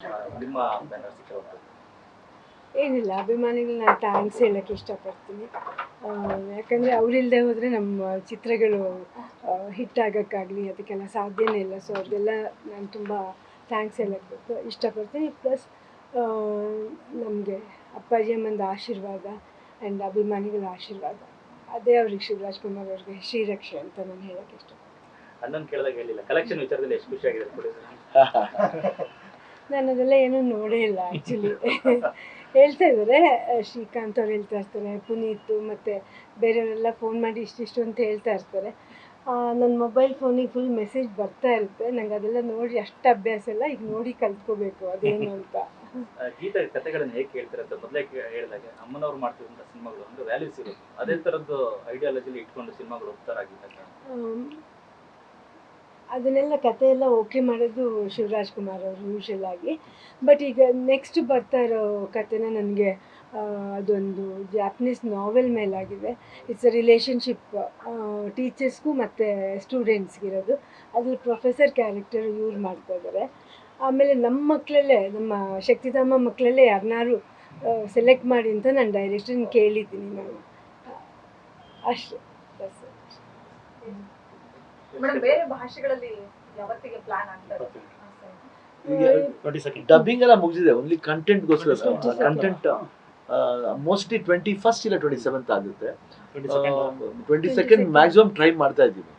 ನಿಮ್ಮ ಬ್ಯಾನರ್ ಸಿಕ್ಕಿರುವಂಥದ್ದು. ಏನಿಲ್ಲ, ಅಭಿಮಾನಿಗಳು ನಾನು ಥ್ಯಾಂಕ್ಸ್ ಹೇಳೋಕ್ಕೆ ಇಷ್ಟಪಡ್ತೀನಿ. ಯಾಕಂದರೆ ಅವರಿಲ್ಲದೆ ಹೋದರೆ ನಮ್ಮ ಚಿತ್ರಗಳು ಹಿಟ್ ಆಗೋಕ್ಕಾಗಲಿ ಅದಕ್ಕೆಲ್ಲ ಸಾಧ್ಯನೇ ಇಲ್ಲ. ಸೊ ಅವ್ರಿಗೆಲ್ಲ ನಾನು ತುಂಬ ಥ್ಯಾಂಕ್ಸ್ ಹೇಳೋಕ್ಕೆ ಇಷ್ಟಪಡ್ತೀನಿ. ಪ್ಲಸ್ ನಮಗೆ ಅಪ್ಪಾಜಿ ಅಮ್ಮಂದು ಆಶೀರ್ವಾದ ಆ್ಯಂಡ್ ಅಭಿಮಾನಿಗಳ ಆಶೀರ್ವಾದ, ಅದೇ ಅವ್ರಿಗೆ ಶಿವರಾಜ್ ಕುಮಾರ್ ಅವ್ರಿಗೆ ಶ್ರೀರಕ್ಷೆ ಅಂತ ನಾನು ಹೇಳೋಕ್ಕೆ ಇಷ್ಟಪಡ್ತೀನಿ. ಅಣ್ಣನ ಕೇಳಿದಾಗ ಹೇಳಿಲ್ಲ, ಕಲೆಕ್ಷನ್ ವಿಚಾರದಲ್ಲಿ ಎಷ್ಟು ಖುಷಿಯಾಗಿದೆ ಕೊಡಿ ಸರ್. ನಾನು ಅದೆಲ್ಲ ಏನೂ ನೋಡೇ ಇಲ್ಲ ಆ್ಯಕ್ಚುಲಿ. ಹೇಳ್ತಾ ಇದ್ದಾರೆ, ಶ್ರೀಕಾಂತ್ ಅವ್ರು ಹೇಳ್ತಾ ಇರ್ತಾರೆ, ಪುನೀತ್ ಮತ್ತು ಬೇರೆಯವರೆಲ್ಲ ಫೋನ್ ಮಾಡಿ ಇಷ್ಟಿಷ್ಟು ಅಂತ ಹೇಳ್ತಾ ಇರ್ತಾರೆ. ನನ್ನ ಮೊಬೈಲ್ ಫೋನಿಗೆ ಫುಲ್ ಮೆಸೇಜ್ ಬರ್ತಾ ಇರುತ್ತೆ. ನಂಗೆ ಅದೆಲ್ಲ ನೋಡಿ ಅಷ್ಟು ಅಭ್ಯಾಸ ಇಲ್ಲ, ಈಗ ನೋಡಿ ಕಲ್ತ್ಕೋಬೇಕು ಅದೇನು ಅಂತ. ಗೀತಾ ಕಥೆಗಳನ್ನು ಹೇಗೆ ಕೇಳ್ತಾರೆ ಅಂತ ಮೊದಲೇ ಹೇಳಿದಾಗ ಅಮ್ಮನವ್ರು ಮಾಡ್ತಿರುವಂಥ ಸಿನಿಮಾಗಳು ಅಂದರೆ ವ್ಯಾಲ್ಯೂಸ್ ಇರುತ್ತೆ, ಅದೇ ಥರದ್ದು ಐಡಿಯಾಲಜಿಲಿ ಇಟ್ಕೊಂಡು ಸಿನಿಮಾಗಳು ಹೋಗ್ತಾರಾಗಿದ್ದಾಗ ಅದನ್ನೆಲ್ಲ ಕತೆ ಎಲ್ಲ ಓಕೆ ಮಾಡೋದು ಶಿವರಾಜ್ ಕುಮಾರ್ ಅವರು ಯೂಶಲ್ ಆಗಿ. ಬಟ್ ಈಗ ನೆಕ್ಸ್ಟ್ ಬರ್ತಾ ಇರೋ ಕತೆನ ನನಗೆ ಅದೊಂದು ಜಾಪನೀಸ್ ನಾವೆಲ್ ಮೇಲಾಗಿದೆ. ಇಟ್ಸ್ ಅ ರಿಲೇಷನ್ಶಿಪ್, ಟೀಚರ್ಸ್ಗೂ ಮತ್ತು ಸ್ಟೂಡೆಂಟ್ಸ್ಗಿರೋದು. ಅದ್ರಲ್ಲಿ ಪ್ರೊಫೆಸರ್ ಕ್ಯಾರೆಕ್ಟರ್ ಇವ್ರು ಮಾಡ್ತಾ ಇದ್ದಾರೆ. ಆಮೇಲೆ ನಮ್ಮ ಮಕ್ಕಳಲ್ಲೇ, ನಮ್ಮ ಶಕ್ತಿಧಾಮ ಮಕ್ಕಳಲ್ಲೇ ಯಾರನ್ನಾರು ಸೆಲೆಕ್ಟ್ ಮಾಡಿ ಅಂತ ನಾನು ಡೈರೆಕ್ಟರ್ನ ಕೇಳಿದ್ದೀನಿ ನಾನು. ಅಷ್ಟೇ ಬಸ್. ಮೇಡಮ್, ಬೇರೆ ಭಾಷೆಗಳಲ್ಲಿ ಯಾವತ್ತಿಗೆ ಪ್ಲಾನ್ ಆಗ್ತದೆ? ಡಬ್ಬಿಂಗ್ ಎಲ್ಲ ಮುಗಿದಿದೆ, ಓನ್ಲಿ ಕಂಟೆಂಟ್ಗೋಸ್ಕರ. ಕಂಟೆಂಟ್ ಮೋಸ್ಟ್ಲಿ 21st ಇಲ್ಲ 27th ಆಗುತ್ತೆ. 22nd ಮ್ಯಾಕ್ಸಿಮಮ್ ಟ್ರೈ ಮಾಡ್ತಾ ಇದ್ದೀವಿ.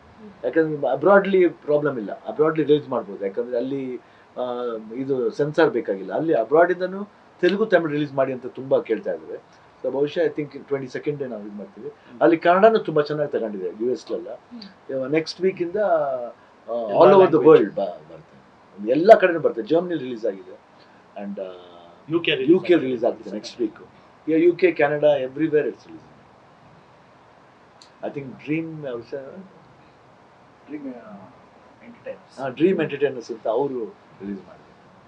ಯಾಕಂದ್ರೆ ಅಬ್ರಾಡ್ಲಿ ಪ್ರಾಬ್ಲಮ್ ಇಲ್ಲ, ಅಬ್ರಾಡ್ಲಿ ರಿಲೀಸ್ ಮಾಡ್ಬೋದು. ಯಾಕಂದ್ರೆ ಅಲ್ಲಿ ಇದು ಸೆನ್ಸಾರ್ ಬೇಕಾಗಿಲ್ಲ. ಅಲ್ಲಿ ಅಬ್ರಾಡಿಂದನೂ ತೆಲುಗು ತಮಿಳು ರಿಲೀಸ್ ಮಾಡಿ ಅಂತ ತುಂಬ ಕೇಳ್ತಾ ಇದ್ದಾರೆ. ಸೊ ಬಹುಶಃ ಐ ಥಿಂಕ್ 22nd ನಾವು ಇದು ಮಾಡ್ತೀವಿ. ಅಲ್ಲಿ ಕನ್ನಡನೂ ತುಂಬ ಚೆನ್ನಾಗಿ ತಗೊಂಡಿದೆ US-ಲೆಲ್ಲ. ನೆಕ್ಸ್ಟ್ ವೀಕಿಂದ ಆಲ್ ಓವರ್ ದ ವರ್ಲ್ಡ್ ಬರ್ತದೆ, ಎಲ್ಲ ಕಡೆನೂ ಬರ್ತದೆ. ಜರ್ಮನಿ ರಿಲೀಸ್ ಆಗಿದೆ ಆ್ಯಂಡ್ UK ರಿಲೀಸ್ ಆಗ್ತಿದೆ next week. UK, Canada, everywhere it's release. I think dream entertainers ಅಂತ ಅವರು ರಿಲೀಸ್ ಮಾಡಿದ್ದಾರೆ.